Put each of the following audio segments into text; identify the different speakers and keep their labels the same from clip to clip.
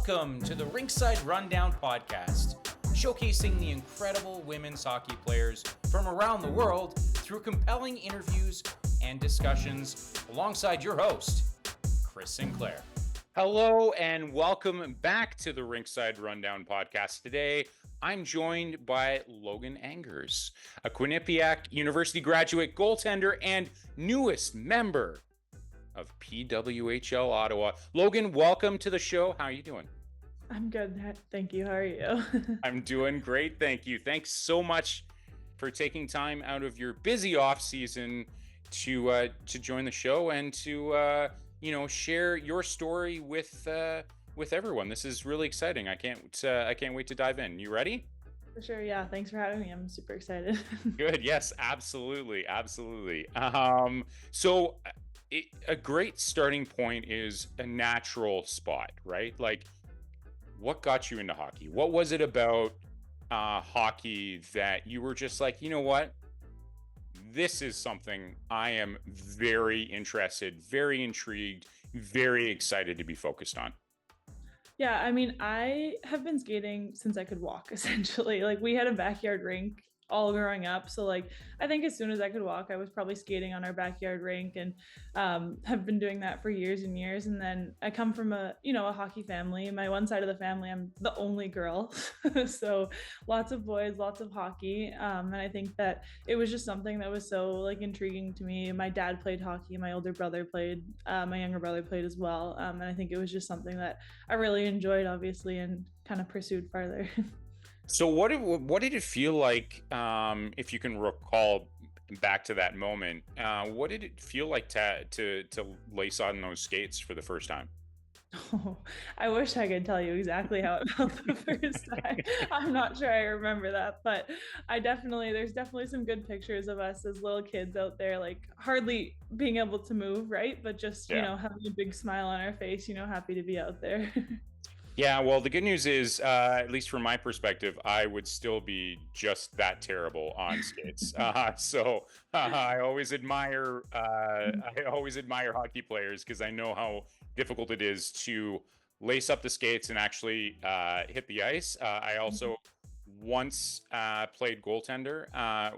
Speaker 1: Welcome to the Rinkside Rundown podcast, showcasing the incredible women's hockey players from around the world through compelling interviews and discussions alongside your host, Chris Sinclair. Hello and welcome back to the Rinkside Rundown podcast. Today, I'm joined by Logan Angers, a Quinnipiac University graduate, goaltender, and newest member of PWHL Ottawa. Logan, welcome to the show. How are you doing?
Speaker 2: I'm good. Thank you. How are you?
Speaker 1: I'm doing great. Thank you. Thanks so much for taking time out of your busy off season to join the show and to share your story with everyone. This is really exciting. I can't wait to dive in. You ready?
Speaker 2: For sure. Yeah. Thanks for having me. I'm super excited.
Speaker 1: Good. Yes, absolutely. So a great starting point is a natural spot, right? Like, what got you into hockey? What was it about hockey that you were just like, you know what? This is something I am very interested, very intrigued, very excited to be focused on.
Speaker 2: Yeah, I mean, I have been skating since I could walk, essentially. Like, we had a backyard rink all growing up. So like, I think as soon as I could walk, I was probably skating on our backyard rink and have been doing that for years and years. And then I come from a hockey family. My one side of the family, I'm the only girl. So lots of boys, lots of hockey. And I think that it was just something that was so like intriguing to me. My dad played hockey. My older brother played, my younger brother played as well. And I think it was just something that I really enjoyed, obviously, and kind of pursued farther.
Speaker 1: So what did it feel like, if you can recall back to that moment, what did it feel like to lace on those skates for the first time?
Speaker 2: Oh, I wish I could tell you exactly how it felt the first time. I'm not sure I remember that, but there's definitely some good pictures of us as little kids out there, like hardly being able to move, right? But just, having a big smile on our face, happy to be out there.
Speaker 1: Yeah, well, the good news is, at least from my perspective, I would still be just that terrible on skates. I always admire hockey players because I know how difficult it is to lace up the skates and actually hit the ice. I also once played goaltender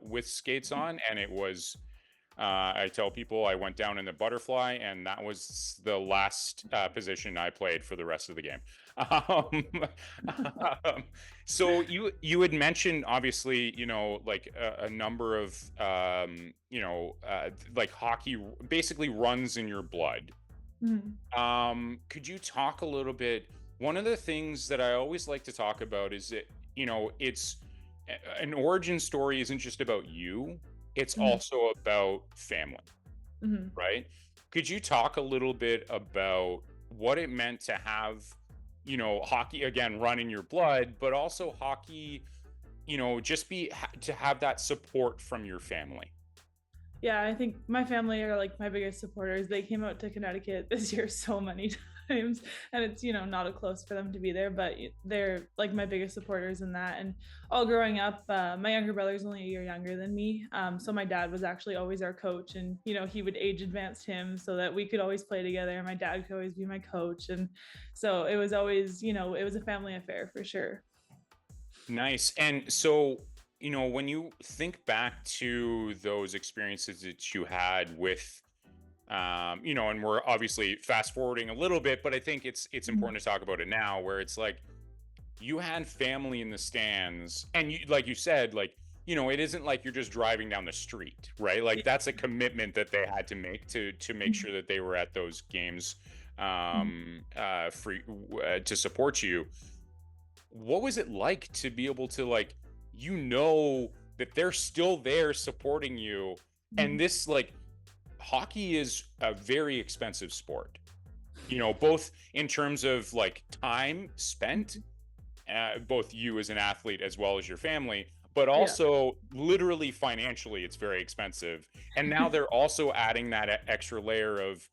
Speaker 1: with skates on, and it was. I tell people I went down in the butterfly, and that was the last position I played for the rest of the game. So you had mentioned, obviously, like a number of like hockey basically runs in your blood.
Speaker 2: Mm-hmm.
Speaker 1: Could you talk a little bit? One of the things that I always like to talk about is that it's an origin story isn't just about you. It's also about family, right? Could you talk a little bit about what it meant to have, hockey, again, run in your blood, but also hockey, to have that support from your family?
Speaker 2: Yeah, I think my family are like my biggest supporters. They came out to Connecticut this year so many times, and it's, not a close for them to be there, but they're like my biggest supporters in that. And all growing up, my younger brother's only a year younger than me. So my dad was actually always our coach, and, he would age advance him so that we could always play together. And my dad could always be my coach. And so it was always, it was a family affair for sure.
Speaker 1: Nice. And so, when you think back to those experiences that you had with, and we're obviously fast forwarding a little bit, but I think it's important to talk about it now, where it's like you had family in the stands, and you, like you said, like, it isn't like you're just driving down the street, right? Like that's a commitment that they had to make to make sure that they were at those games, free to support you. What was it like to be able to, like, that they're still there supporting you, and this, like, hockey is a very expensive sport, both in terms of like time spent, both you as an athlete as well as your family, but also literally financially, it's very expensive. And now they're also adding that extra layer of,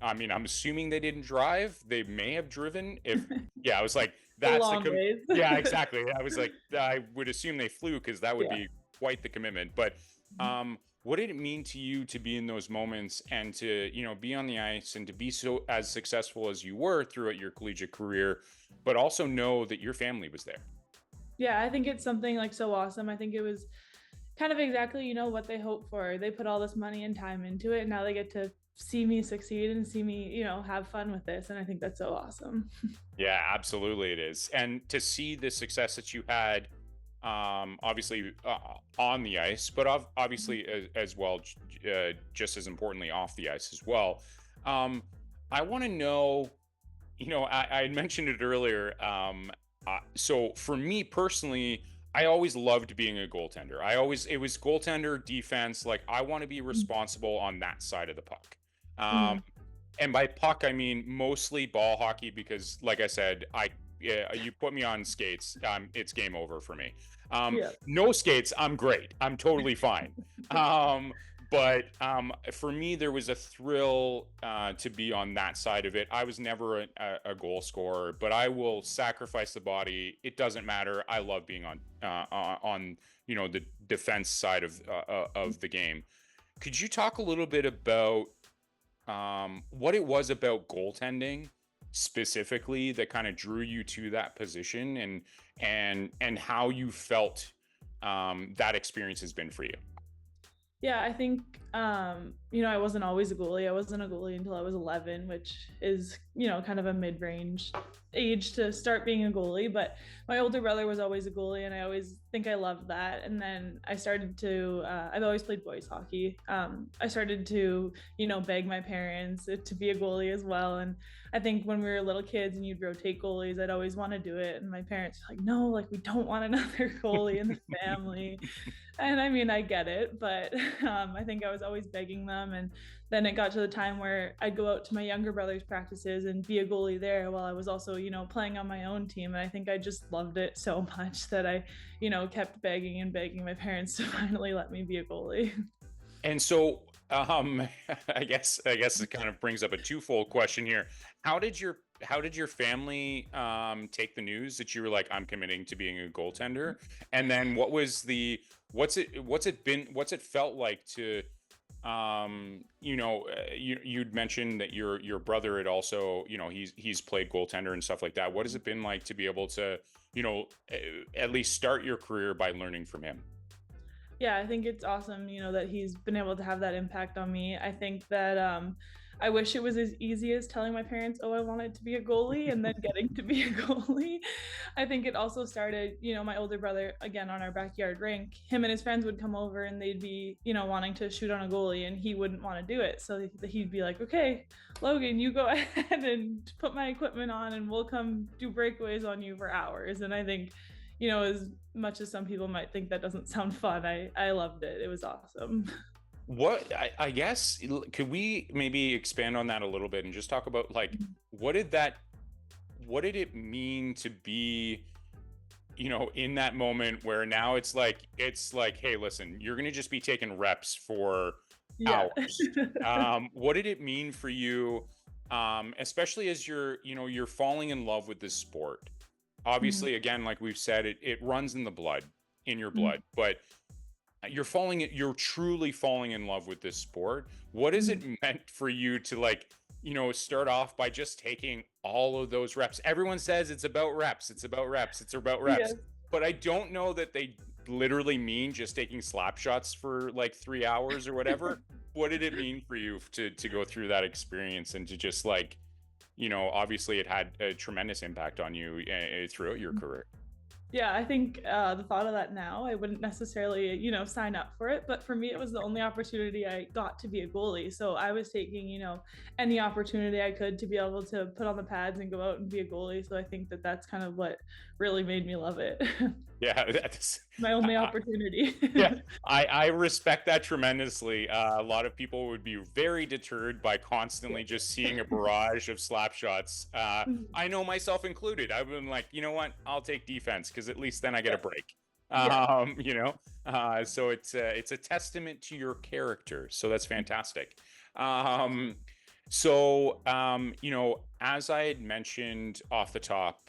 Speaker 1: I mean, I'm assuming they didn't drive. They may have driven. I was like, that's yeah, exactly. I was like, I would assume they flew because that would be quite the commitment. But what did it mean to you to be in those moments and to, be on the ice and to be so as successful as you were throughout your collegiate career, but also know that your family was there?
Speaker 2: Yeah, I think it's something like so awesome. I think it was kind of exactly, what they hoped for. They put all this money and time into it, and now they get to see me succeed and see me, have fun with this. And I think that's so awesome.
Speaker 1: Yeah, absolutely it is. And to see the success that you had, obviously on the ice, but obviously as well, just as importantly off the ice as well. Um, I want to know, I had mentioned it earlier. So for me personally, I always loved being a goaltender. It was goaltender defense. Like I want to be responsible on that side of the puck. Um,
Speaker 2: Mhm.
Speaker 1: and by puck, I mean mostly ball hockey because, like I said, you put me on skates, it's game over for me.
Speaker 2: Yeah.
Speaker 1: No skates, I'm great. I'm totally fine. Um, but for me, there was a thrill to be on that side of it. I was never a goal scorer, but I will sacrifice the body. It doesn't matter. I love being on the defense side of the game. Could you talk a little bit about what it was about goaltending specifically that kind of drew you to that position, and how you felt that experience has been for you?
Speaker 2: Yeah, I think I wasn't always a goalie. I wasn't a goalie until I was 11, which is, kind of a mid-range age to start being a goalie, but my older brother was always a goalie and I always think I loved that. And then I started to I've always played boys hockey. I started to, beg my parents to be a goalie as well. And I think when we were little kids and you'd rotate goalies, I'd always want to do it. And my parents were like, no, like we don't want another goalie in the family. And I mean, I get it, but I think I was always begging them. And then it got to the time where I'd go out to my younger brother's practices and be a goalie there while I was also, playing on my own team. And I think I just loved it so much that I, kept begging and begging my parents to finally let me be a goalie.
Speaker 1: And so, I guess it kind of brings up a twofold question here. How did your family take the news that you were like, I'm committing to being a goaltender? And then what's it felt like to you'd mentioned that your brother had also, he's played goaltender and stuff like that. What has it been like to be able to, at least start your career by learning from him?
Speaker 2: Yeah, I think it's awesome, that he's been able to have that impact on me. I think that I wish it was as easy as telling my parents, "Oh, I wanted to be a goalie," and then getting to be a goalie. I think it also started, my older brother again on our backyard rink. Him and his friends would come over and they'd be, wanting to shoot on a goalie, and he wouldn't want to do it. So he'd be like, "Okay, Logan, you go ahead and put my equipment on, and we'll come do breakaways on you for hours." And I think as much as some people might think that doesn't sound fun, I loved it. It was awesome.
Speaker 1: What I guess could we maybe expand on that a little bit and just talk about like what did that what did it mean to be, in that moment where now it's like, hey, listen, you're gonna just be taking reps for
Speaker 2: Yeah.
Speaker 1: hours. What did it mean for you, especially as you're falling in love with this sport?
Speaker 2: Mhm,
Speaker 1: Obviously, again, like we've said, it runs in the blood, in your
Speaker 2: mhm,
Speaker 1: blood, but you're truly falling in love with this sport. What has it
Speaker 2: mhm.
Speaker 1: meant for you to like, start off by just taking all of those reps? Everyone says it's about reps, it's about reps, it's about reps.
Speaker 2: Yes.
Speaker 1: But I don't know that they literally mean just taking slap shots for like 3 hours or whatever. What did it mean for you to go through that experience and to just like, obviously it had a tremendous impact on you throughout your career?
Speaker 2: Yeah, I think the thought of that now, I wouldn't necessarily, sign up for it. But for me, it was the only opportunity I got to be a goalie. So I was taking, any opportunity I could to be able to put on the pads and go out and be a goalie. So I think that that's kind of what really made me love it.
Speaker 1: Yeah, that's
Speaker 2: My only opportunity.
Speaker 1: yeah, I respect that tremendously. A lot of people would be very deterred by constantly just seeing a barrage of slap shots. I know myself included. I've been like, you know what? I'll take defense because at least then I get a
Speaker 2: Yeah.
Speaker 1: break.
Speaker 2: Yeah.
Speaker 1: So it's a testament to your character. So that's fantastic. Um, as I had mentioned off the top,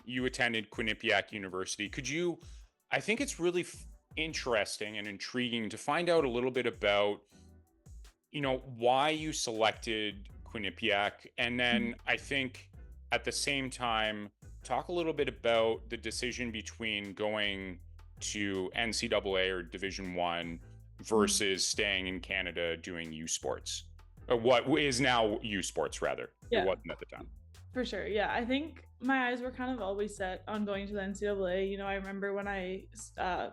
Speaker 1: you attended Quinnipiac University. I think it's really interesting and intriguing to find out a little bit about, why you selected Quinnipiac. And
Speaker 2: Mhm.
Speaker 1: then I think at the same time, talk a little bit about the decision between going to NCAA or Division One
Speaker 2: Mhm.
Speaker 1: versus staying in Canada doing U Sports, or what is now U Sports, rather. It
Speaker 2: Yeah.
Speaker 1: wasn't at the time.
Speaker 2: For sure. Yeah. I think my eyes were kind of always set on going to the NCAA. I remember when I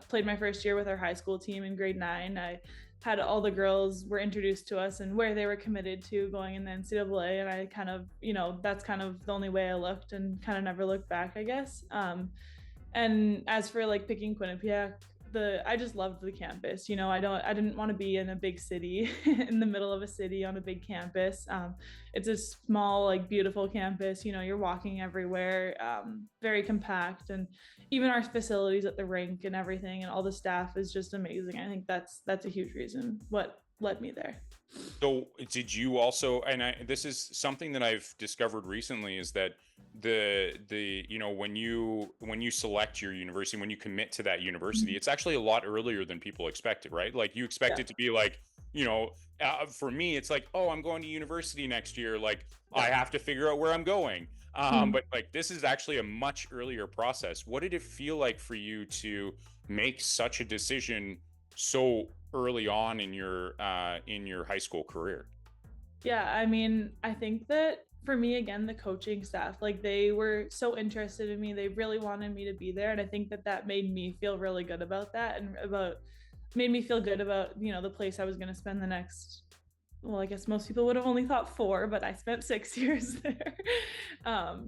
Speaker 2: played my first year with our high school team in grade nine, I had all the girls were introduced to us and where they were committed to going in the NCAA. And I kind of, that's kind of the only way I looked and kind of never looked back, I guess. And as for like picking Quinnipiac, I just loved the campus. I didn't want to be in a big city in the middle of a city on a big campus. It's a small, like beautiful campus. You're walking everywhere, very compact, and even our facilities at the rink and everything, and all the staff is just amazing. I think that's a huge reason what led me there.
Speaker 1: So did you also, and this is something that I've discovered recently, is that when you select your university, when you commit to that university,
Speaker 2: Mhm.
Speaker 1: it's actually a lot earlier than people expected, right? Like you expect
Speaker 2: Yeah.
Speaker 1: it to be like, for me, it's like, oh, I'm going to university next year. Like I
Speaker 2: Yeah.
Speaker 1: have to figure out where I'm going.
Speaker 2: Mhm.
Speaker 1: But like this is actually a much earlier process. What did it feel like for you to make such a decision so early on in your high school career?
Speaker 2: Yeah, I mean, I think that for me, again, the coaching staff, like they were so interested in me. They really wanted me to be there. And I think that that made me feel really good about that and made me feel good about, the place I was going to spend the next, well, I guess most people would have only thought 4, but I spent 6 years there.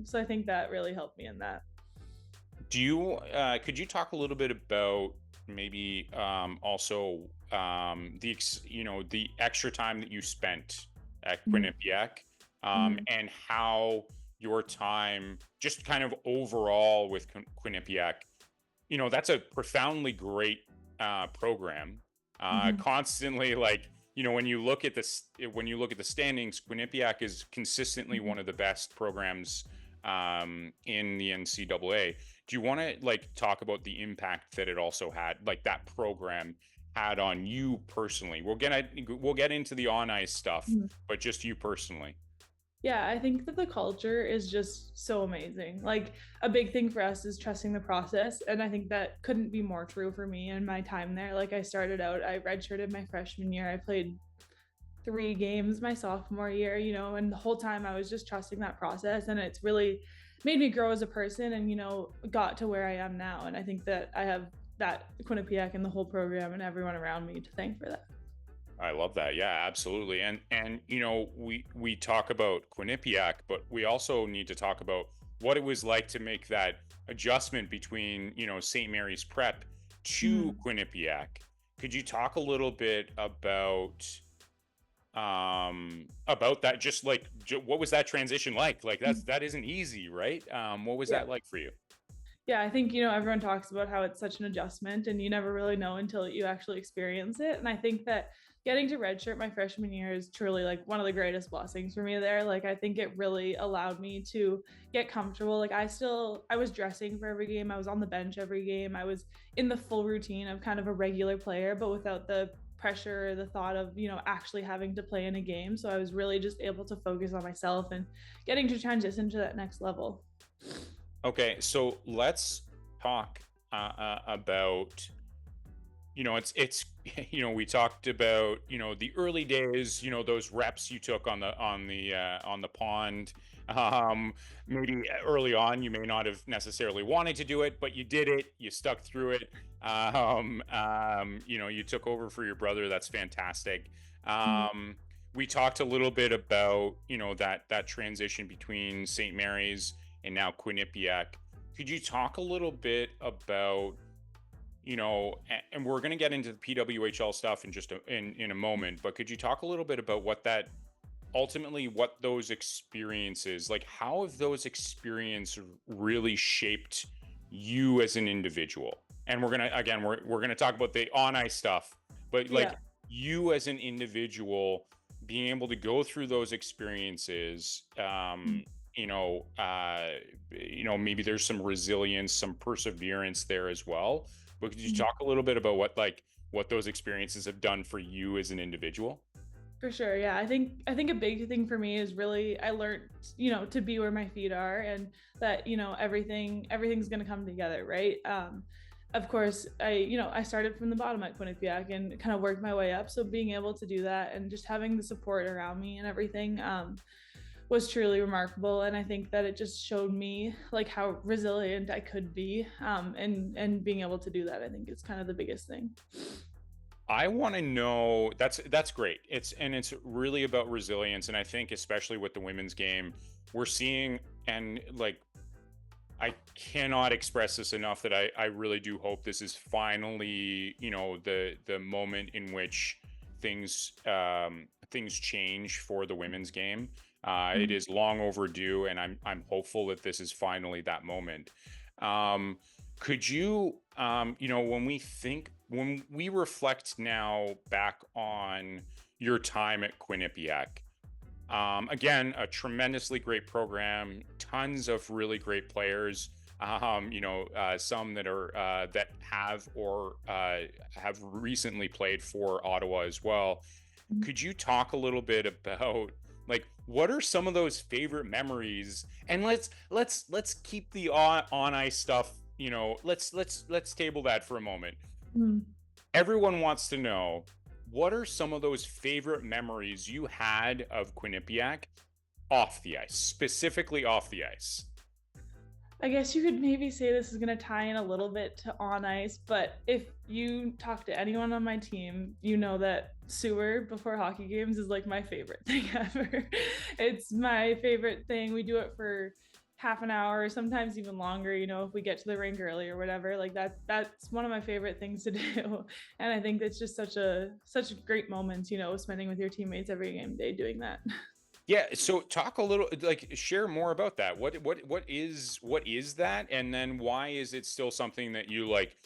Speaker 2: So I think that really helped me in that.
Speaker 1: Do you could you talk a little bit about maybe also the extra time that you spent at
Speaker 2: Mhm.
Speaker 1: Quinnipiac,
Speaker 2: Mhm.
Speaker 1: and how your time just kind of overall with Quinnipiac, that's a profoundly great program.
Speaker 2: Mhm.
Speaker 1: Constantly, like, when you look at the standings, Quinnipiac is consistently
Speaker 2: Mhm.
Speaker 1: one of the best programs in the NCAA. Do you want to like talk about the impact that it also had, like that program had on you personally? We'll get into the on ice stuff,
Speaker 2: Mhm.
Speaker 1: but just you personally.
Speaker 2: Yeah, I think that the culture is just so amazing. Like a big thing for us is trusting the process. And I think that couldn't be more true for me in my time there. Like I started out, I redshirted my freshman year. I played 3 games my sophomore year, and the whole time I was just trusting that process. And it's really made me grow as a person and, got to where I am now. And I think that I have that Quinnipiac and the whole program and everyone around me to thank for that.
Speaker 1: I love that. Yeah, absolutely. And we talk about Quinnipiac, but we also need to talk about what it was like to make that adjustment between, St. Mary's Prep to
Speaker 2: Mhm.
Speaker 1: Quinnipiac. Could you talk a little bit about that, just like what was that transition like that isn't easy, right? What was
Speaker 2: Yeah.
Speaker 1: that like for you?
Speaker 2: Yeah, I think, everyone talks about how it's such an adjustment and you never really know until you actually experience it. And I think that getting to redshirt my freshman year is truly like one of the greatest blessings for me there. Like I think it really allowed me to get comfortable. Like I was dressing for every game. I was on the bench every game. I was in the full routine of kind of a regular player, but without the pressure, the thought of, actually having to play in a game. So I was really just able to focus on myself and getting to transition to that next level.
Speaker 1: Okay, so let's talk about, it's we talked about, the early days, those reps you took on the pond. um Maybe early on you may not have necessarily wanted to do it, but you did it, you stuck through it. You took over for your brother. That's fantastic.
Speaker 2: Mhm.
Speaker 1: We talked a little bit about, that transition between St. Mary's and now Quinnipiac. Could you talk a little bit about, and we're going to get into the PWHL stuff in a moment, but could you talk a little bit about what those experiences, like how have those experiences really shaped you as an individual? And we're going to talk about the on ice stuff, but
Speaker 2: Yeah.
Speaker 1: like you as an individual being able to go through those experiences,
Speaker 2: Mhm.
Speaker 1: you know, uh, maybe there's some resilience, some perseverance there as well. but could you talk a little bit about what those experiences have done for you as an individual?
Speaker 2: For sure. Yeah. I think a big thing for me is really I learned, to be where my feet are, and that, everything's gonna come together, right? Of course, I started from the bottom at Quinnipiac and kind of worked my way up. So being able to do that and just having the support around me and everything was truly remarkable. And I think that it just showed me like how resilient I could be. And being able to do that, I think is kind of the biggest thing.
Speaker 1: I want to know, that's great. It's really about resilience, and I think especially with the women's game, we're seeing, and like, I cannot express this enough, that I really do hope this is finally, the moment in which things change for the women's game. It
Speaker 2: Mhm.
Speaker 1: is long overdue, and I'm hopeful that this is finally that moment. Um, could you, when we reflect now back on your time at Quinnipiac, again, a tremendously great program, tons of really great players. Some that have recently played for Ottawa as well.
Speaker 2: Mhm.
Speaker 1: Could you talk a little bit about, like, what are some of those favorite memories? And let's keep the on ice stuff. Let's table that for a moment.
Speaker 2: Mhm.
Speaker 1: Everyone wants to know, what are some of those favorite memories you had of Quinnipiac off the ice, specifically off the ice?
Speaker 2: I guess you could maybe say this is going to tie in a little bit to on ice, but if you talk to anyone on my team, you know that sewer before hockey games is like my favorite thing ever. It's my favorite thing. We do it for half an hour, sometimes even longer, if we get to the rink early or whatever. Like that's one of my favorite things to do. And I think it's just such great moments, spending with your teammates every game day doing that.
Speaker 1: Yeah, so talk a little, like, share more about that. What is that? And then why is it still something that you like?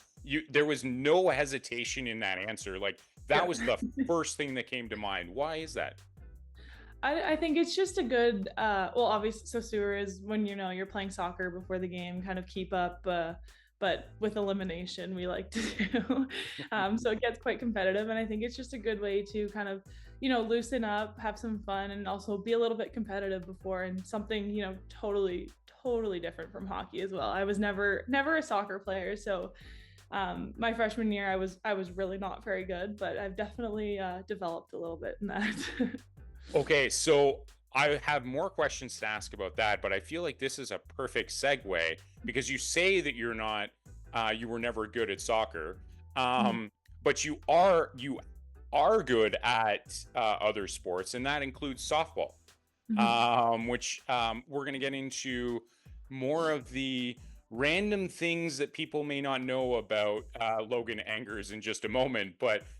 Speaker 1: There was no hesitation in that answer. Like, that
Speaker 2: Yeah.
Speaker 1: was the first thing that came to mind. Why is that?
Speaker 2: I think it's just a good well, obviously, so sewer is when you're playing soccer before the game, kind of keep up, but with elimination we like to do. So it gets quite competitive, and I think it's just a good way to kind of loosen up, have some fun, and also be a little bit competitive before, and something totally different from hockey as well. I was never a soccer player, so my freshman year I was really not very good, but I've definitely developed a little bit in that.
Speaker 1: Okay, so I have more questions to ask about that, but I feel like this is a perfect segue, because you say that you were never good at soccer,
Speaker 2: Mhm.
Speaker 1: but you are good at other sports, and that includes softball,
Speaker 2: Mhm.
Speaker 1: which we're going to get into more of the random things that people may not know about Logan Angers in just a moment,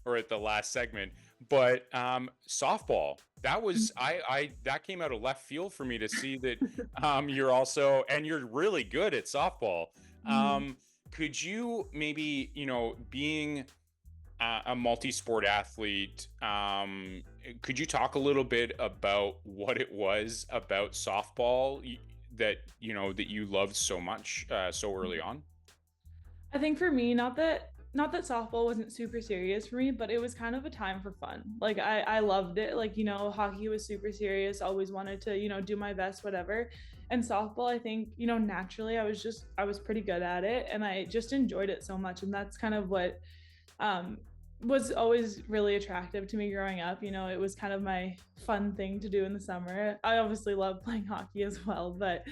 Speaker 1: or at the last segment. But softball, that was that came out of left field for me to see that you're really good at softball.
Speaker 2: Mhm.
Speaker 1: Could you maybe, being a multi-sport athlete, could you talk a little bit about what it was about softball that you loved so much so early on?
Speaker 2: I think for me, not that softball wasn't super serious for me, but it was kind of a time for fun. Like I loved it. Like, hockey was super serious, always wanted to, do my best, whatever. And softball, I think, naturally I was pretty good at it, and I just enjoyed it so much. And that's kind of what um was always really attractive to me growing up. It was kind of my fun thing to do in the summer. I obviously love playing hockey as well, but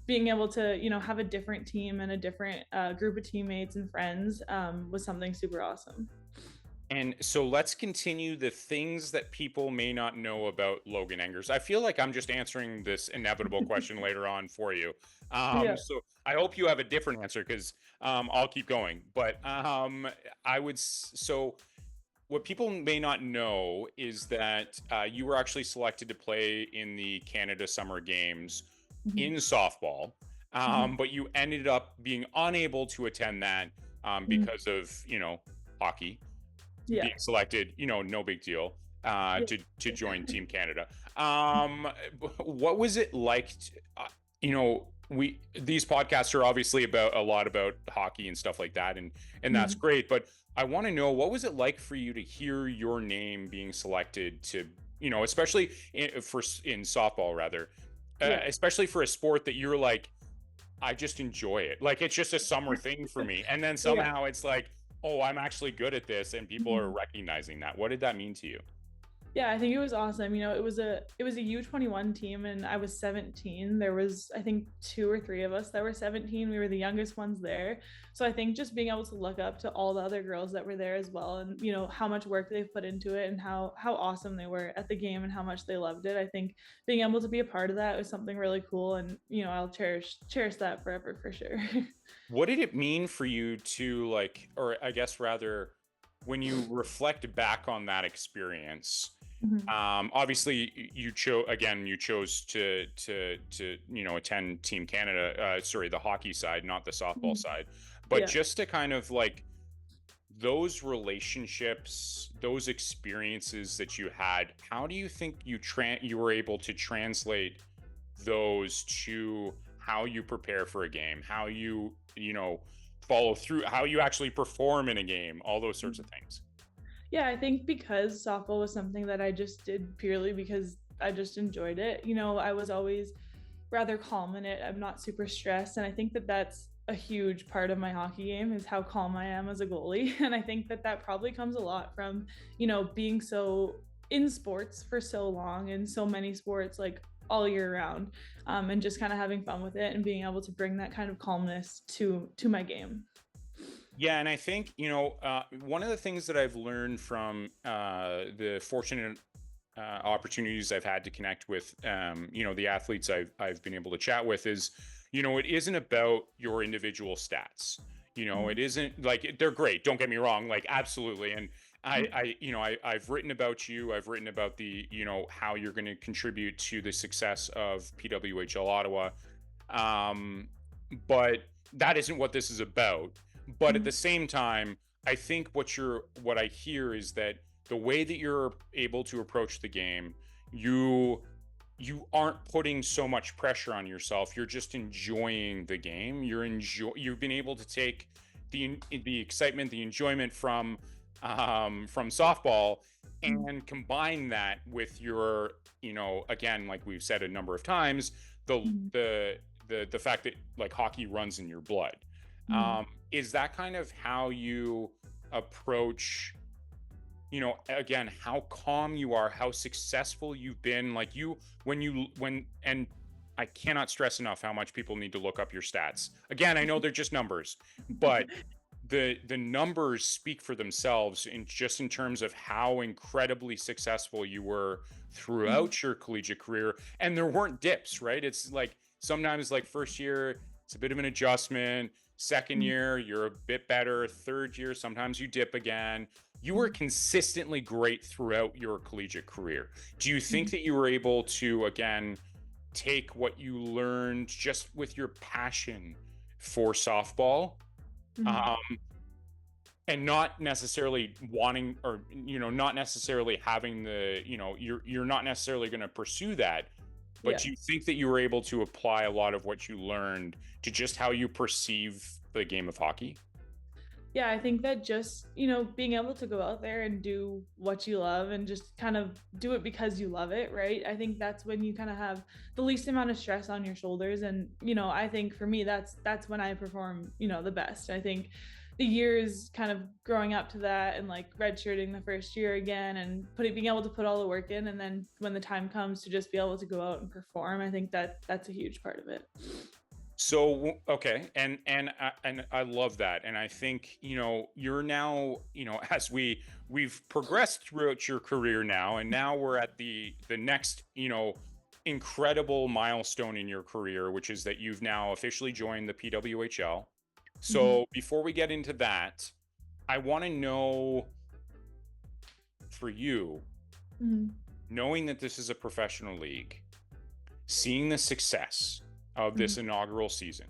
Speaker 2: being able to, have a different team and a different group of teammates and friends was something super awesome.
Speaker 1: And so let's continue the things that people may not know about Logan Angers. I feel like I'm just answering this inevitable question later on for you.
Speaker 2: Yeah.
Speaker 1: So I hope you have a different answer, because I'll keep going. But so what people may not know is that you were actually selected to play in the Canada Summer Games
Speaker 2: Mhm.
Speaker 1: in softball,
Speaker 2: Mhm.
Speaker 1: but you ended up being unable to attend that
Speaker 2: Mhm.
Speaker 1: because of, hockey
Speaker 2: Yeah.
Speaker 1: being selected, no big deal
Speaker 2: Yeah.
Speaker 1: to join Team Canada. What was it like? You know, these podcasts are obviously about a lot about hockey and stuff like that, and that's
Speaker 2: Mhm.
Speaker 1: great. But I want to know, what was it like for you to hear your name being selected to, especially in softball rather,
Speaker 2: Yeah.
Speaker 1: especially for a sport that you're like, I just enjoy it. Like, it's just a summer thing for me. And then
Speaker 2: Yeah.
Speaker 1: somehow it's like, oh, I'm actually good at this, and people are
Speaker 2: Mhm.
Speaker 1: recognizing that. What did that mean to you?
Speaker 2: Yeah, I think it was awesome. It was a U21 team and I was 17. There was I think two or three of us that were 17. We were the youngest ones there. So I think just being able to look up to all the other girls that were there as well, and how much work they've put into it and how awesome they were at the game and how much they loved it. I think being able to be a part of that was something really cool, and I'll cherish that forever for sure.
Speaker 1: What did it mean for you to, like, or I guess rather, when you reflect back on that experience?
Speaker 2: Mhm.
Speaker 1: Obviously, you chose to attend Team Canada. Sorry, the hockey side, not the softball
Speaker 2: Mhm.
Speaker 1: side. But
Speaker 2: Yeah.
Speaker 1: just to kind of like those relationships, those experiences that you had, how do you think you were able to translate those to how you prepare for a game, how you follow through, how you actually perform in a game, all those sorts of things?
Speaker 2: Yeah, I think because softball was something that I just did purely because I just enjoyed it. I was always rather calm in it. I'm not super stressed. And I think that that's a huge part of my hockey game is how calm I am as a goalie. And I think that that probably comes a lot from, being so in sports for so long and so many sports like all year round, and just kind of having fun with it and being able to bring that kind of calmness to my game.
Speaker 1: Yeah, and I think one of the things that I've learned from the fortunate opportunities I've had to connect with, the athletes I've been able to chat with is, it isn't about your individual stats. It
Speaker 2: Mhm.
Speaker 1: isn't like they're great. Don't get me wrong, like absolutely. And I've written about you. I've written about the, how you're going to contribute to the success of PWHL Ottawa. Um, but that isn't what this is about. But at the
Speaker 2: Mhm.
Speaker 1: same time, I think what I hear is that the way that you're able to approach the game, you you aren't putting so much pressure on yourself. You're just enjoying the game. You've been able to take the excitement, the enjoyment from softball,
Speaker 2: Mhm.
Speaker 1: and combine that with your, again, like we've said a number of times, the
Speaker 2: Mhm.
Speaker 1: the the fact that like hockey runs in your blood.
Speaker 2: Mhm.
Speaker 1: Is that kind of how you approach, again, how calm you are, how successful you've been, like when I cannot stress enough how much people need to look up your stats. Again, I know they're just numbers, but the numbers speak for themselves in terms of how incredibly successful you were
Speaker 2: Mhm.
Speaker 1: throughout your collegiate career. And there weren't dips, right? It's like sometimes, like, first year it's a bit of an adjustment, second
Speaker 2: Mhm.
Speaker 1: year you're a bit better, third year sometimes you dip again. You were
Speaker 2: Mhm.
Speaker 1: consistently great throughout your collegiate career. Do you think
Speaker 2: Mhm.
Speaker 1: that you were able to, again, take what you learned just with your passion for softball,
Speaker 2: Mhm.
Speaker 1: um, and not necessarily wanting, or not necessarily having the, you're not necessarily going to pursue that, but
Speaker 2: Yeah.
Speaker 1: do you think that you were able to apply a lot of what you learned to just how you perceive the game of hockey?
Speaker 2: Yeah, I think that just, being able to go out there and do what you love and just kind of do it because you love it, right? I think that's when you kind of have the least amount of stress on your shoulders. And, I think for me that's when I perform, the best. I think the years kind of growing up to that and like redshirting the first year again and being able to put all the work in, and then when the time comes to just be able to go out and perform, I think that that's a huge part of it.
Speaker 1: So okay, and I love that, and I think you're now, as we've progressed throughout your career now, and now we're at the next, incredible milestone in your career, which is that you've now officially joined the PWHL.
Speaker 2: Mhm.
Speaker 1: So before we get into that, I want to know, for you,
Speaker 2: Mhm.
Speaker 1: knowing that this is a professional league, seeing the success of this
Speaker 2: Mhm.
Speaker 1: inaugural season,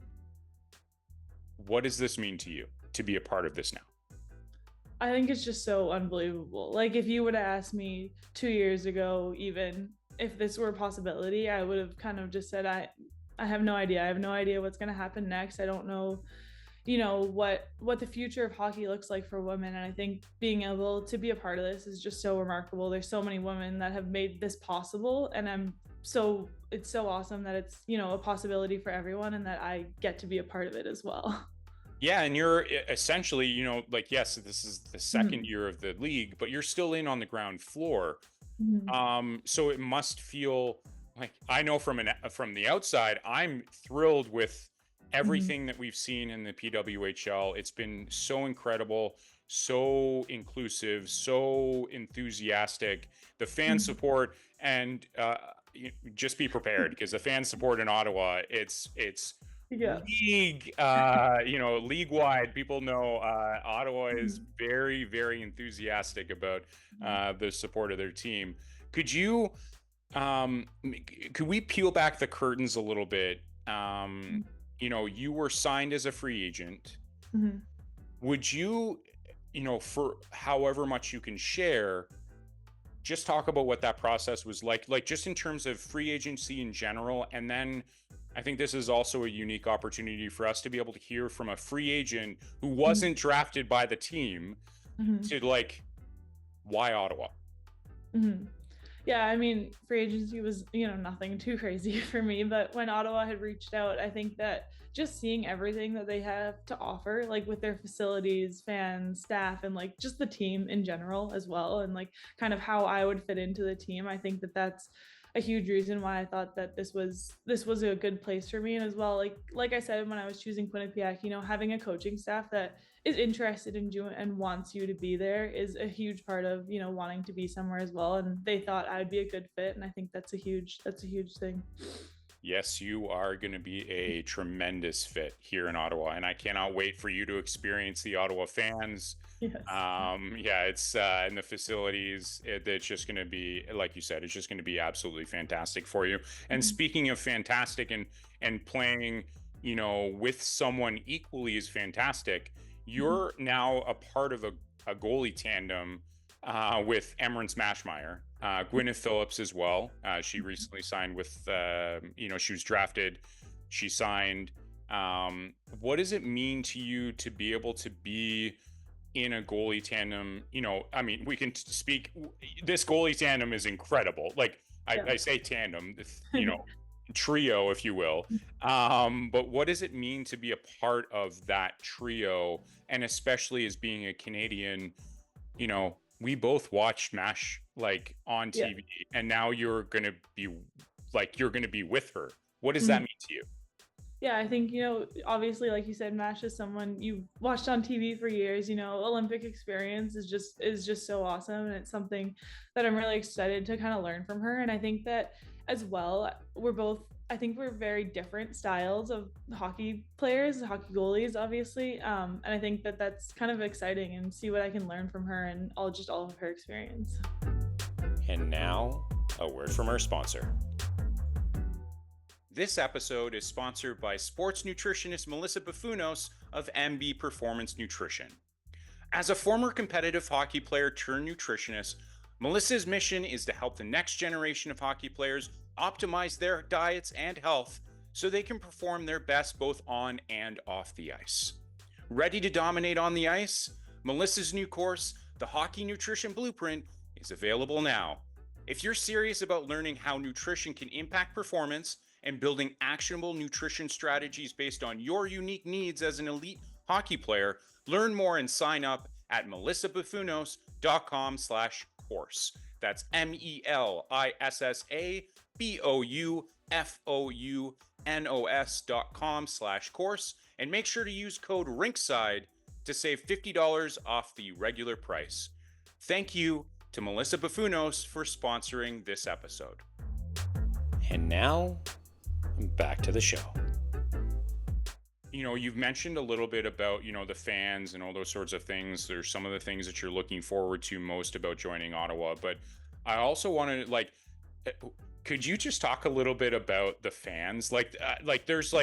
Speaker 1: what does this mean to you to be a part of this now?
Speaker 2: I think it's just so unbelievable. Like, if you would have asked me 2 years ago, even if this were a possibility, I would have kind of just said, I have no idea. I have no idea what's going to happen next. I don't know, what the future of hockey looks like for women. And I think being able to be a part of this is just so remarkable. There's so many women that have made this possible, and it's so awesome that it's, a possibility for everyone and that I get to be a part of it as well.
Speaker 1: Yeah, and you're essentially, like, yes, this is the second
Speaker 2: Mhm.
Speaker 1: year of the league, but you're still in on the ground floor.
Speaker 2: Mhm.
Speaker 1: So it must feel like, I know from the outside, I'm thrilled with
Speaker 2: Mhm.
Speaker 1: everything that we've seen in the PWHL. It's been so incredible, so inclusive, so enthusiastic. The fan
Speaker 2: Mhm.
Speaker 1: support, and just be prepared, because the fan support in Ottawa, it's
Speaker 2: Yeah.
Speaker 1: league wide. People know Ottawa is
Speaker 2: Mhm.
Speaker 1: very, very enthusiastic about
Speaker 2: Mhm.
Speaker 1: the support of their team. Could you, could we peel back the curtains a little bit? You were signed as a free agent.
Speaker 2: Mhm.
Speaker 1: Would you, for however much you can share, just talk about what that process was like just in terms of free agency in general. And then I think this is also a unique opportunity for us to be able to hear from a free agent who
Speaker 2: Mhm.
Speaker 1: wasn't drafted by the team,
Speaker 2: Mhm.
Speaker 1: to like, why Ottawa?
Speaker 2: Mhm. Yeah, I mean, free agency was, nothing too crazy for me, but when Ottawa had reached out, I think that just seeing everything that they have to offer, like with their facilities, fans, staff, and like just the team in general as well, and like kind of how I would fit into the team, I think that that's a huge reason why I thought that this was a good place for me. And as well, like I said when I was choosing Quinnipiac, having a coaching staff that is interested in doing and wants you to be there is a huge part of, wanting to be somewhere as well. And they thought I would be a good fit, and I think that's a huge thing.
Speaker 1: Yes, you are going to be a tremendous fit here in Ottawa, and I cannot wait for you to experience the Ottawa fans.
Speaker 2: Yes.
Speaker 1: Yeah, it's in the facilities. It's just going to be, like you said, it's just going to be absolutely fantastic for you. And
Speaker 2: Mhm.
Speaker 1: speaking of fantastic, and playing, with someone equally as fantastic,
Speaker 2: Mhm.
Speaker 1: you're now a part of a goalie tandem with Emryn Smashmeyer, Gwyneth Phillips as well. She recently signed with, she was drafted, she signed. What does it mean to you to be able to be in a goalie tandem? I mean, we can speak. This goalie tandem is incredible. Like,
Speaker 2: Yeah.
Speaker 1: I say tandem, trio, if you will. But what does it mean to be a part of that trio, and especially as being a Canadian? We both watched MASH like on
Speaker 2: Yeah.
Speaker 1: TV, and now you're gonna be with her. What does that
Speaker 2: Mhm.
Speaker 1: mean to you?
Speaker 2: Yeah, I think, obviously, like you said, MASH is someone you've watched on TV for years. Olympic experience is just so awesome, and it's something that I'm really excited to kind of learn from her. And I think that as well, I think we're very different styles of hockey players, hockey goalies, obviously. And I think that that's kind of exciting, and see what I can learn from her and all of her experience.
Speaker 1: And now, a word from our sponsor. This episode is sponsored by sports nutritionist Melissa Buffunos of MB Performance Nutrition. As a former competitive hockey player turned nutritionist, Melissa's mission is to help the next generation of hockey players optimize their diets and health so they can perform their best both on and off the ice. Ready to dominate on the ice? Melissa's new course, The Hockey Nutrition Blueprint, is available now. If you're serious about learning how nutrition can impact performance and building actionable nutrition strategies based on your unique needs as an elite hockey player, learn more and sign up at melissabuffunos.com/course. That's melissabuffunos.com/course. And make sure to use code Rinkside to save $50 off the regular price. Thank you to Melissa Buffunos for sponsoring this episode. And now, back to the show. You've mentioned a little bit about, the fans and all those sorts of things. There's some of the things that you're looking forward to most about joining Ottawa. But I also want to, like, Could you just talk a little bit about the fans? There's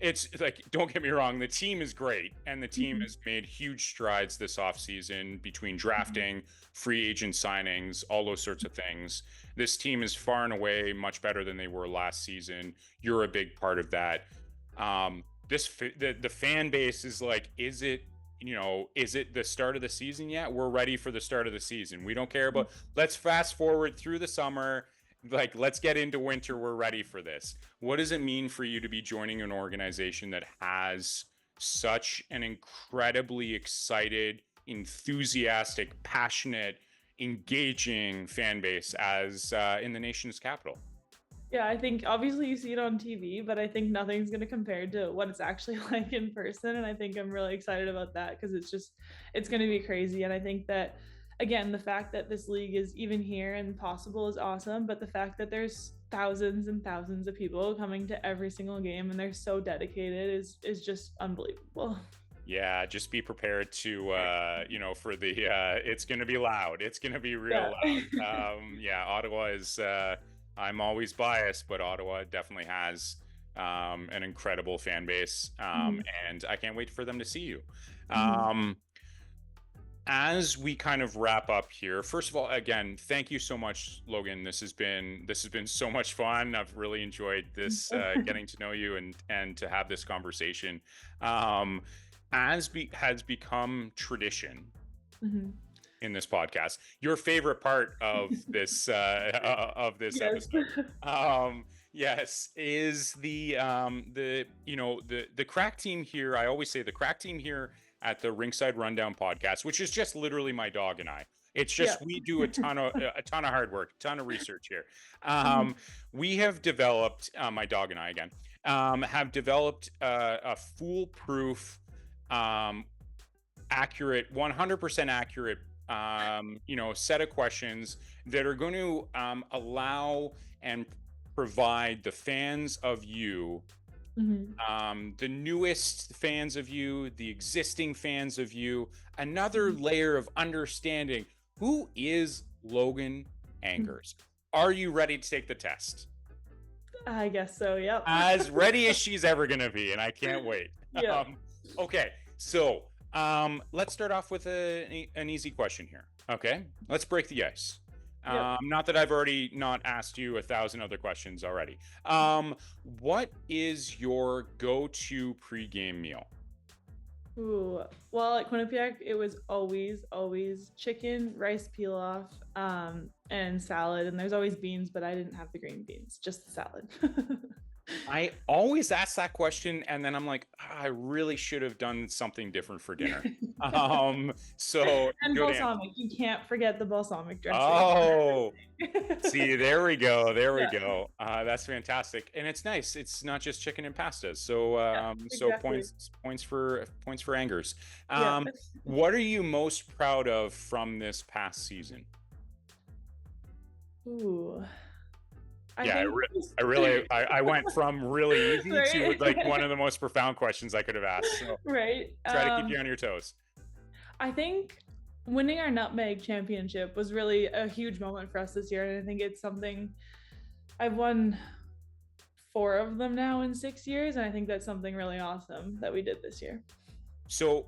Speaker 1: it's like, don't get me wrong, the team is great, and the team
Speaker 2: Mhm.
Speaker 1: has made huge strides this offseason between
Speaker 2: Mhm.
Speaker 1: drafting, free agent signings, all those sorts of things. This team is far and away much better than they were last season. You're a big part of that. The fan base is like, is it the start of the season yet? We're ready for the start of the season. We don't care about, let's fast forward through the summer, like, let's get into winter. We're ready for this. What does it mean for you to be joining an organization that has such an incredibly excited, enthusiastic, passionate, engaging fan base as in the nation's capital?
Speaker 2: Yeah, I think obviously you see it on TV, but I think nothing's going to compare to what it's actually like in person. And I think I'm really excited about that because it's going to be crazy. And I think that, again, the fact that this league is even here and possible is awesome. But the fact that there's thousands and thousands of people coming to every single game and they're so dedicated is just unbelievable.
Speaker 1: Yeah, just be prepared to, for it's going to be loud. It's going to be real
Speaker 2: Yeah.
Speaker 1: loud. Yeah, Ottawa is, I'm always biased, but Ottawa definitely has an incredible fan base.
Speaker 2: Mhm.
Speaker 1: And I can't wait for them to see you.
Speaker 2: Mhm.
Speaker 1: Um, as we kind of wrap up here, first of all, again, thank you so much, Logan. This has been so much fun. I've really enjoyed this, getting to know you and to have this conversation. Um, has become tradition
Speaker 2: Mhm.
Speaker 1: in this podcast, your favorite part of this
Speaker 2: Yes.
Speaker 1: episode, yes, is the crack team here. I always say the crack team here at the Rinkside Rundown podcast, which is just literally my dog and I. It's
Speaker 2: Yeah.
Speaker 1: just, we do a ton of hard work, a ton of research here.
Speaker 2: Mhm.
Speaker 1: We have developed, my dog and I again, have developed a foolproof, um, accurate, 100% accurate, set of questions that are going to allow and provide the fans of you,
Speaker 2: Mhm.
Speaker 1: the newest fans of you, the existing fans of you, another
Speaker 2: Mhm.
Speaker 1: layer of understanding. Who is Logan
Speaker 2: Mhm.
Speaker 1: Angers? Are you ready to take the test?
Speaker 2: I guess so. Yep.
Speaker 1: As ready as she's ever going to be, and I can't wait.
Speaker 2: Yep.
Speaker 1: Okay, so let's start off with an easy question here. Okay, let's break the ice.
Speaker 2: Yep.
Speaker 1: Not that I've already not asked you 1,000 other questions already. What is your go-to pregame meal?
Speaker 2: Ooh. Well, at Quinnipiac, it was always chicken, rice pilaf, and salad. And there's always beans, but I didn't have the green beans, just the salad.
Speaker 1: I always ask that question, and then I'm like, "Ah, I really should have done something different for dinner." So
Speaker 2: And
Speaker 1: good answer.
Speaker 2: balsamic. You can't forget the balsamic dressing.
Speaker 1: Oh, see, there we go. There we
Speaker 2: Yeah.
Speaker 1: go. That's fantastic, and it's nice. It's not just chicken and pasta. So,
Speaker 2: Yeah. Exactly.
Speaker 1: points for Angers.
Speaker 2: Yeah.
Speaker 1: What are you most proud of from this past season?
Speaker 2: Ooh. I
Speaker 1: Yeah,
Speaker 2: think just
Speaker 1: I went from really easy to
Speaker 2: right.
Speaker 1: like one of the most profound questions I could have asked. So
Speaker 2: Right.
Speaker 1: try to keep you on your toes.
Speaker 2: I think winning our nutmeg championship was really a huge moment for us this year. And I think it's something I've won 4 of them now in 6 years. And I think that's something really awesome that we did this year.
Speaker 1: So,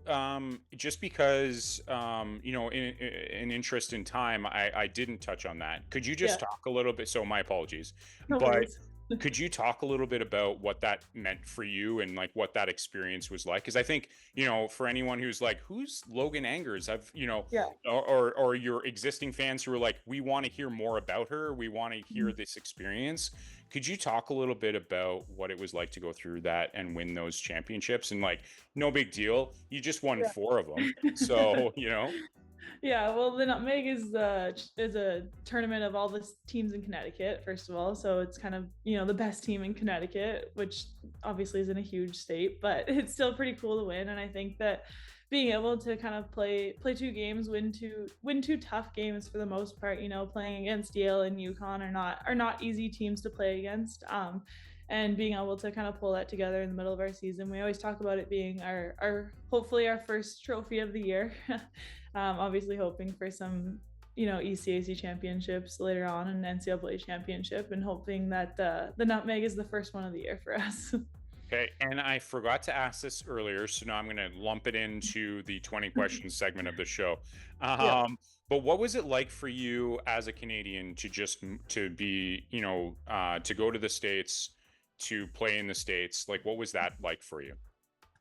Speaker 1: just because, in interest in time, I didn't touch on that. Could you
Speaker 2: Yeah.
Speaker 1: just talk a little bit? So, my apologies,
Speaker 2: No
Speaker 1: but
Speaker 2: worries.
Speaker 1: could you talk a little bit about what that meant for you and like what that experience was like? Because I think, for anyone who's like, who's Logan Angers?
Speaker 2: Yeah.
Speaker 1: Or your existing fans who are like, we want to hear more about her. We want to hear
Speaker 2: Mhm.
Speaker 1: this experience. Could you talk a little bit about what it was like to go through that and win those championships? And like, no big deal. You just won
Speaker 2: Yeah.
Speaker 1: 4 of them. So,
Speaker 2: Yeah, well, the Nutmeg is a tournament of all the teams in Connecticut, first of all. So it's kind of, the best team in Connecticut, which obviously isn't a huge state, but it's still pretty cool to win. And I think that being able to kind of play 2 games, win two tough games for the most part, playing against Yale and UConn are not easy teams to play against. And being able to kind of pull that together in the middle of our season. We always talk about it being our hopefully our first trophy of the year. Obviously hoping for some ECAC championships later on and NCAA championship, and hoping that the nutmeg is the first one of the year for us.
Speaker 1: Okay, and I forgot to ask this earlier, so now I'm going to lump it into the 20 questions segment of the show.
Speaker 2: Yeah.
Speaker 1: But what was it like for you as a Canadian to be, to go to the States, to play in the States? Like, what was that like for you?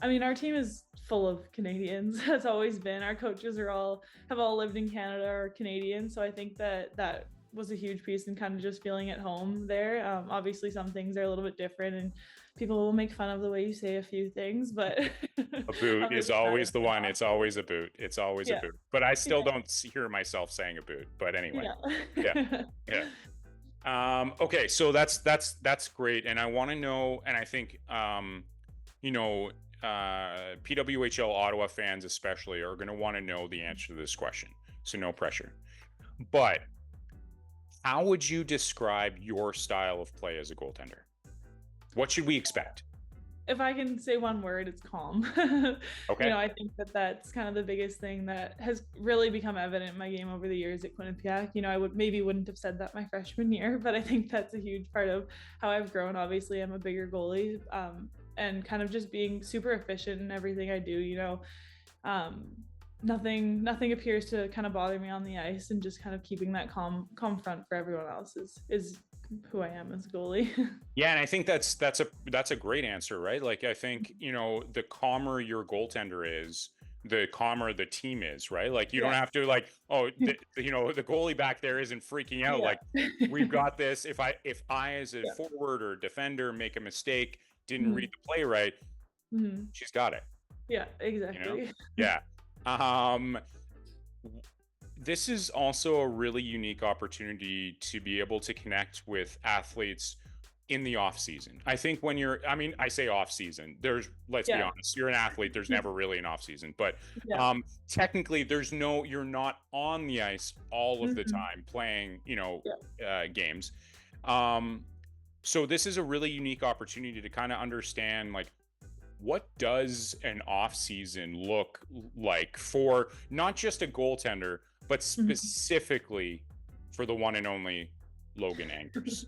Speaker 2: I mean, our team is full of Canadians. That's always been. Our coaches have all lived in Canada or Canadian, so I think that was a huge piece in kind of just feeling at home there. Obviously, some things are a little bit different, and people will make fun of the way you say a few things, but
Speaker 1: A boot is always the one. It's always a boot. It's always a boot. But I still don't hear myself saying a boot. But anyway, yeah. Okay, so that's great, and I want to know, and I think PWHL Ottawa fans especially are going to want to know the answer to this question. So no pressure. But how would you describe your style of play as a goaltender? What should we expect?
Speaker 2: If I can say one word, it's calm.
Speaker 1: Okay.
Speaker 2: I think that's kind of the biggest thing that has really become evident in my game over the years at Quinnipiac. I wouldn't have said that my freshman year, but I think that's a huge part of how I've grown. Obviously, I'm a bigger goalie, and kind of just being super efficient in everything I do. Nothing appears to kind of bother me on the ice, and just kind of keeping that calm front for everyone else is who I am as a goalie.
Speaker 1: Yeah, and I think that's a great answer, right? Like, I think, the calmer your goaltender is, the calmer the team is, right? Like, you don't have to the goalie back there isn't freaking out. Like, we've got this. If I as a forward or defender make a mistake, didn't read the play right, she's got it.
Speaker 2: Yeah, exactly.
Speaker 1: Yeah. This is also a really unique opportunity to be able to connect with athletes in the off season. I think when I say off season, let's be honest, you're an athlete, there's never really an off season, but technically you're not on the ice all of the time playing, games. So this is a really unique opportunity to kind of understand, like, what does an off season look like for not just a goaltender, but specifically for the one and only Logan Angers?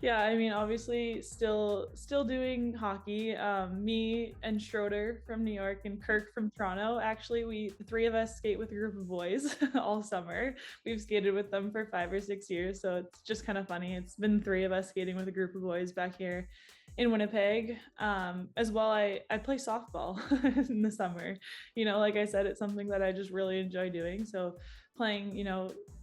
Speaker 2: Yeah, I mean, obviously still doing hockey. Me and Schroeder from New York and Kirk from Toronto. Actually, the three of us skate with a group of boys all summer. We've skated with them for 5 or 6 years, so it's just kind of funny. It's been 3 of us skating with a group of boys back here in Winnipeg. As well, I play softball in the summer. Like I said, it's something that I just really enjoy doing. So playing,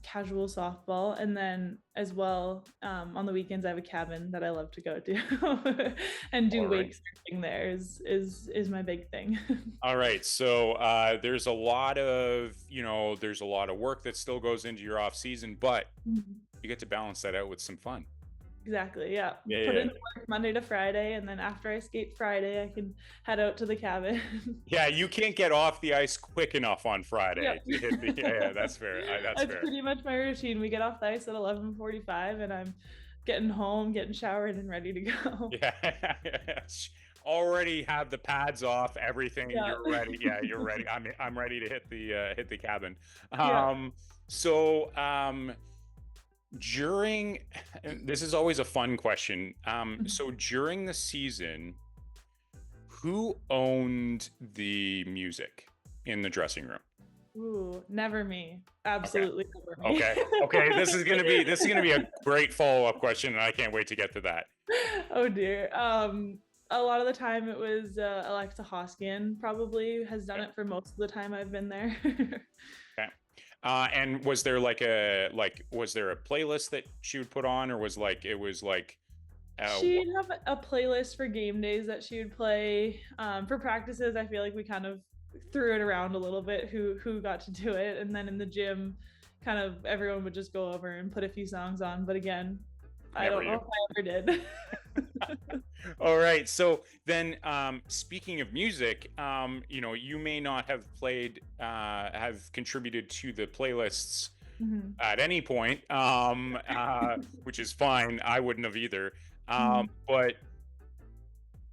Speaker 2: casual softball, and then as well, on the weekends I have a cabin that I love to go to and do wake surfing. There is my big thing. All
Speaker 1: right, so there's a lot of work that still goes into your off season, but you get to balance that out with some fun.
Speaker 2: Exactly. Yeah. Put in work Monday to Friday, and then after I skate Friday, I can head out to the cabin.
Speaker 1: Yeah, you can't get off the ice quick enough on Friday. Yeah, that's fair. That's fair.
Speaker 2: Pretty much my routine. We get off the ice at 11:45, and I'm getting home, getting showered, and ready to go.
Speaker 1: Yeah. Already have the pads off, everything. Yeah. You're ready. Yeah, you're ready. I'm ready to hit the cabin. This is always a fun question. So during the season, who owned the music in the dressing room?
Speaker 2: Ooh, never me. Absolutely never me.
Speaker 1: Okay. This is gonna be a great follow-up question, and I can't wait to get to that.
Speaker 2: Oh dear. A lot of the time it was Alexa Hoskins probably has done it for most of the time I've been there.
Speaker 1: Okay. And was there was there a playlist that she would put on, or she'd
Speaker 2: have a playlist for game days that she would play. For practices, I feel like we kind of threw it around a little bit who got to do it, and then in the gym, kind of everyone would just go over and put a few songs on. But again, I don't know if I ever did.
Speaker 1: All right. So then, speaking of music, you may not have have contributed to the playlists at any point, which is fine. I wouldn't have either. But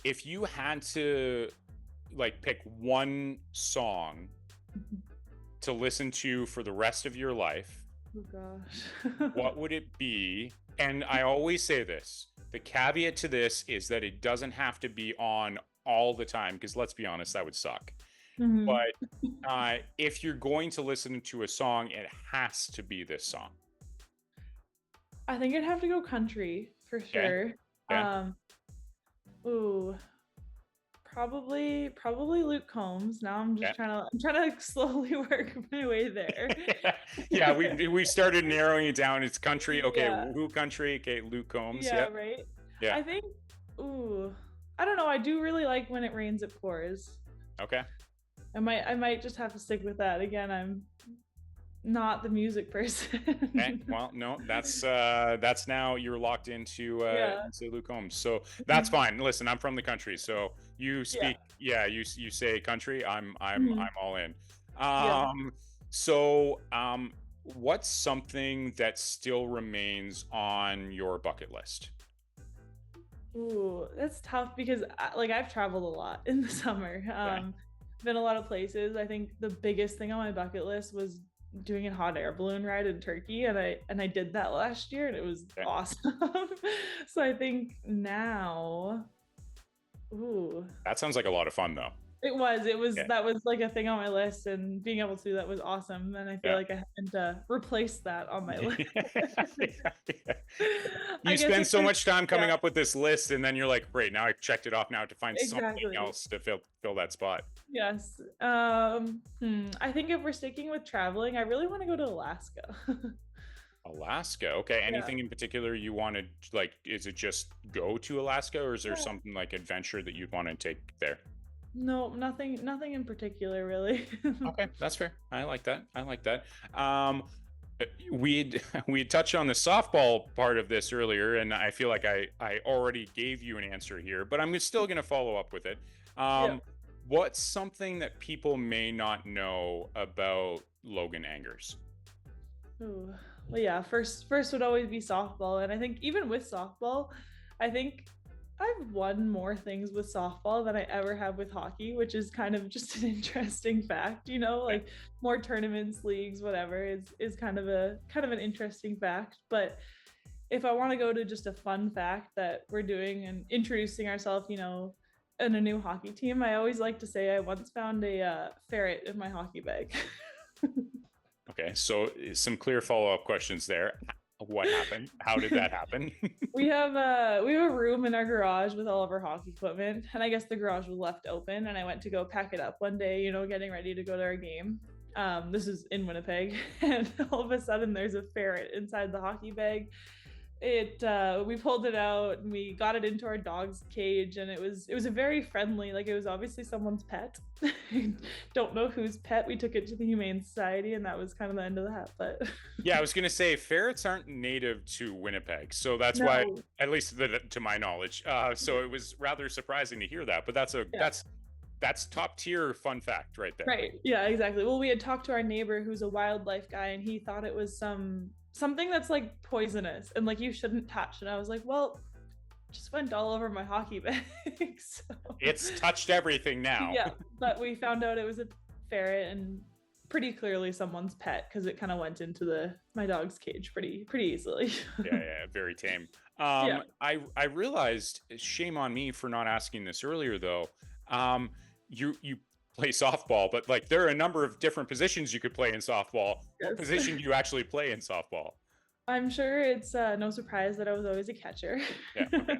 Speaker 1: if you had to pick one song to listen to for the rest of your life,
Speaker 2: Oh gosh.
Speaker 1: what would it be? And I always say this, the caveat to this is that it doesn't have to be on all the time, because let's be honest, that would suck.
Speaker 2: Mhm.
Speaker 1: But if you're going to listen to a song, it has to be this song.
Speaker 2: I think I'd have to go country for
Speaker 1: Okay.
Speaker 2: sure.
Speaker 1: Okay.
Speaker 2: Um, ooh, probably Luke Combs. Now I'm trying to slowly work my way there.
Speaker 1: Okay. Yeah, we started narrowing it down. It's country. Okay,
Speaker 2: Yeah.
Speaker 1: who country? Okay, Luke Combs.
Speaker 2: Yeah,
Speaker 1: Yeah.
Speaker 2: right.
Speaker 1: Yeah.
Speaker 2: I think ooh, I don't know. I do really like When It Rains It Pours.
Speaker 1: Okay.
Speaker 2: I might just have to stick with that. Again, I'm not the music
Speaker 1: Okay.
Speaker 2: person.
Speaker 1: Well, no, that's now you're locked
Speaker 2: Yeah.
Speaker 1: into Luke Combs. So that's fine. Listen, I'm from the country, so you
Speaker 2: Yeah.
Speaker 1: speak. Yeah, you say country. I'm
Speaker 2: Mhm.
Speaker 1: all in.
Speaker 2: Yeah.
Speaker 1: So what's something that still remains on your bucket list?
Speaker 2: Ooh, that's tough because like I've traveled a lot in the summer.
Speaker 1: Okay.
Speaker 2: Been a lot of places. I think the biggest thing on my bucket list was doing a hot air balloon ride in Turkey, and I did that last year, and it was
Speaker 1: Okay.
Speaker 2: awesome. So I think now, ooh,
Speaker 1: That sounds like a lot of fun, though.
Speaker 2: it was
Speaker 1: Yeah.
Speaker 2: that was like a thing on my list, and being able to do that was awesome. And I feel
Speaker 1: Yeah.
Speaker 2: like I haven't replaced that on my list. I
Speaker 1: You
Speaker 2: guess
Speaker 1: spend
Speaker 2: if
Speaker 1: so
Speaker 2: there's
Speaker 1: much time coming
Speaker 2: yeah,
Speaker 1: up with this list, and then you're like, great, now I've checked it off. Now I have to find something
Speaker 2: exactly.
Speaker 1: else to fill that spot.
Speaker 2: Yes. I think if we're sticking with traveling, I really want to go to Alaska.
Speaker 1: Alaska. Okay.
Speaker 2: Yeah.
Speaker 1: Anything in particular you want to like? Is it just go to Alaska, or is there
Speaker 2: Yeah.
Speaker 1: something like adventure that you'd want to take there?
Speaker 2: No, nothing in particular, really.
Speaker 1: Okay, that's fair. I like that. I like that. We'd we touched on the softball part of this earlier, and I feel like I already gave you an answer here, but I'm still going to follow up with it.
Speaker 2: Yeah.
Speaker 1: What's something that people may not know about Logan Angers?
Speaker 2: Ooh. Well, yeah, first would always be softball, and I think even with softball, I think I've won more things with softball than I ever have with hockey, which is kind of just an interesting fact,
Speaker 1: Okay.
Speaker 2: like more tournaments, leagues, whatever is kind of an interesting fact. But if I want to go to just a fun fact that we're doing and introducing ourselves, in a new hockey team, I always like to say I once found a ferret in my hockey bag.
Speaker 1: Okay. So some clear follow up questions there. What happened? How did that happen?
Speaker 2: We have a room in our garage with all of our hockey equipment, and I guess the garage was left open. And I went to go pack it up one day, getting ready to go to our game. This is in Winnipeg, and all of a sudden there's a ferret inside the hockey bag. We pulled it out and we got it into our dog's cage, and it was a very friendly, like it was obviously someone's pet. Don't know whose pet. We took it to the Humane Society, and that was kind of the end of that. But
Speaker 1: Yeah, I was going to say ferrets aren't native to Winnipeg, so that's why,
Speaker 2: no,
Speaker 1: at least to my knowledge. So it was rather surprising to hear that. But
Speaker 2: yeah.
Speaker 1: that's top tier fun fact right there.
Speaker 2: Right. Yeah, exactly. Well, we had talked to our neighbor who's a wildlife guy, and he thought it was something that's like poisonous and like you shouldn't touch. And I was like, well, just went all over my hockey bag. So
Speaker 1: It's touched everything now.
Speaker 2: yeah, but we found out it was a ferret, and pretty clearly someone's pet because it kind of went into the my dog's cage pretty easily.
Speaker 1: Yeah, very tame.
Speaker 2: Yeah.
Speaker 1: I realized, shame on me for not asking this earlier though. You play softball, but like there are a number of different positions you could play in softball. What
Speaker 2: Yes.
Speaker 1: position do you actually play in softball?
Speaker 2: I'm sure it's no surprise that I was always a catcher.
Speaker 1: Yeah, okay.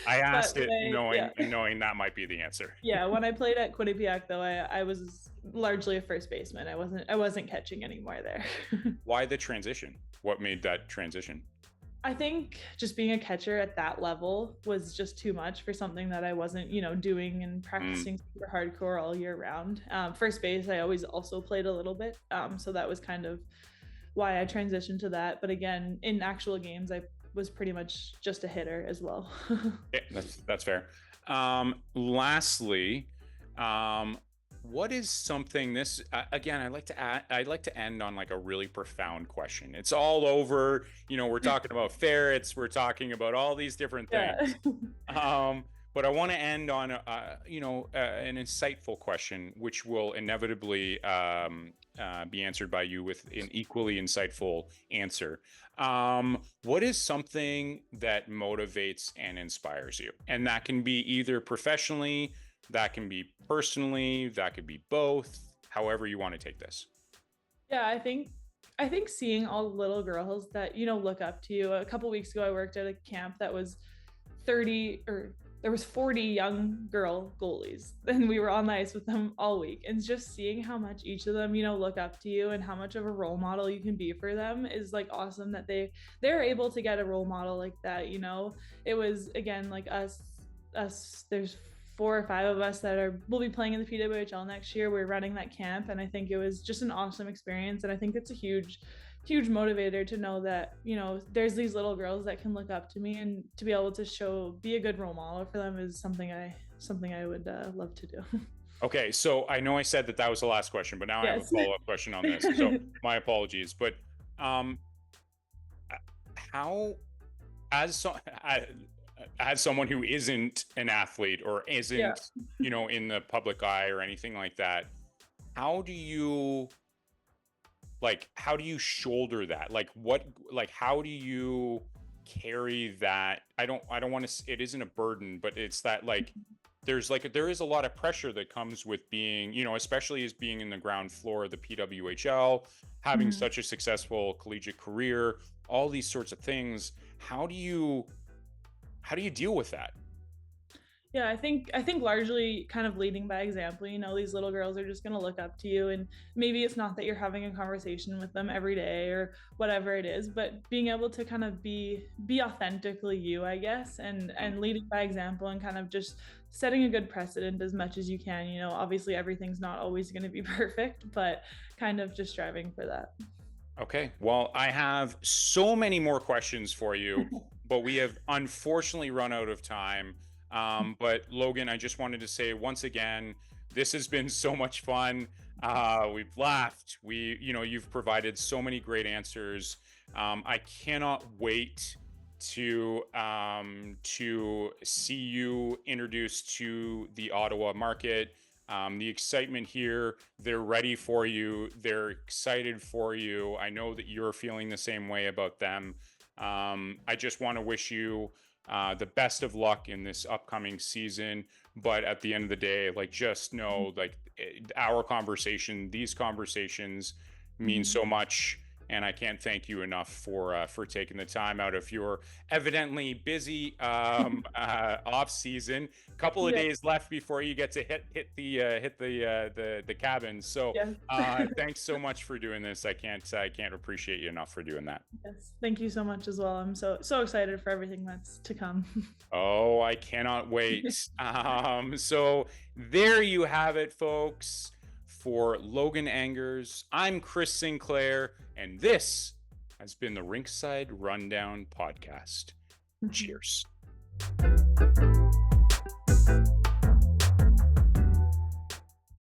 Speaker 1: I
Speaker 2: But
Speaker 1: asked it
Speaker 2: yeah.
Speaker 1: knowing that might be the answer.
Speaker 2: Yeah, when I played at Quinnipiac though, I was largely a first baseman. I wasn't catching anymore there.
Speaker 1: Why the transition? What made that transition?
Speaker 2: I think just being a catcher at that level was just too much for something that I wasn't, doing and
Speaker 1: Mm,
Speaker 2: practicing super hardcore all year round. First base, I always also played a little bit. So that was kind of why I transitioned to that. But again, in actual games, I was pretty much just a hitter as well.
Speaker 1: yeah, that's fair. Lastly, um, what is something this again? I'd like to end on like a really profound question. It's all over. We're talking about ferrets. We're talking about all these different
Speaker 2: Yeah.
Speaker 1: things. Um, but I want to end on an insightful question, which will inevitably be answered by you with an equally insightful answer. What is something that motivates and inspires you? And that can be either professionally, that can be personally, that could be both, however you want to take this.
Speaker 2: Yeah, I think seeing all the little girls that, look up to you. A couple weeks ago I worked at a camp that was 30 or there was 40 young girl goalies and we were on the ice with them all week, and just seeing how much each of them, look up to you and how much of a role model you can be for them is like awesome that they're able to get a role model like that. It was, again, like us there's 4 or 5 of us that will be playing in the PWHL next year. We're running that camp, and I think it was just an awesome experience. And I think it's a huge motivator to know that, there's these little girls that can look up to me, and to be able to be a good role model for them is something I would love to do.
Speaker 1: Okay, so I know I said that was the last question, but now I have a follow-up question on this. So my apologies, but how, as someone who isn't an athlete or isn't, in the public eye or anything like that, how do you shoulder that? How do you carry that? I don't want to, it isn't a burden, but it's that there is a lot of pressure that comes with being, especially as being in the ground floor of the PWHL, having such a successful collegiate career, all these sorts of things. How do you deal with that?
Speaker 2: Yeah, I think largely kind of leading by example. These little girls are just going to look up to you, and maybe it's not that you're having a conversation with them every day or whatever it is, but being able to kind of be authentically you, I guess, and leading by example, and kind of just setting a good precedent as much as you can. Obviously everything's not always going to be perfect, but kind of just striving for that.
Speaker 1: Okay, well, I have so many more questions for you, but we have unfortunately run out of time. But Logan, I just wanted to say once again, this has been so much fun. We've laughed. You've provided so many great answers. I cannot wait to see you introduced to the Ottawa market. The excitement here, they're ready for you. They're excited for you. I know that you're feeling the same way about them. I just want to wish you the best of luck in this upcoming season. But at the end of the day, just know, these conversations mean so much. And I can't thank you enough for taking the time out of your evidently busy off season. Couple of days left before you get to hit the cabin. So thanks so much for doing this. I can't appreciate you enough for doing that.
Speaker 2: Yes, thank you so much as well. I'm so excited for everything that's to come.
Speaker 1: Oh, I cannot wait. So there you have it, folks. For Logan Angers, I'm Chris Sinclair, and this has been the Rinkside Rundown podcast. Cheers.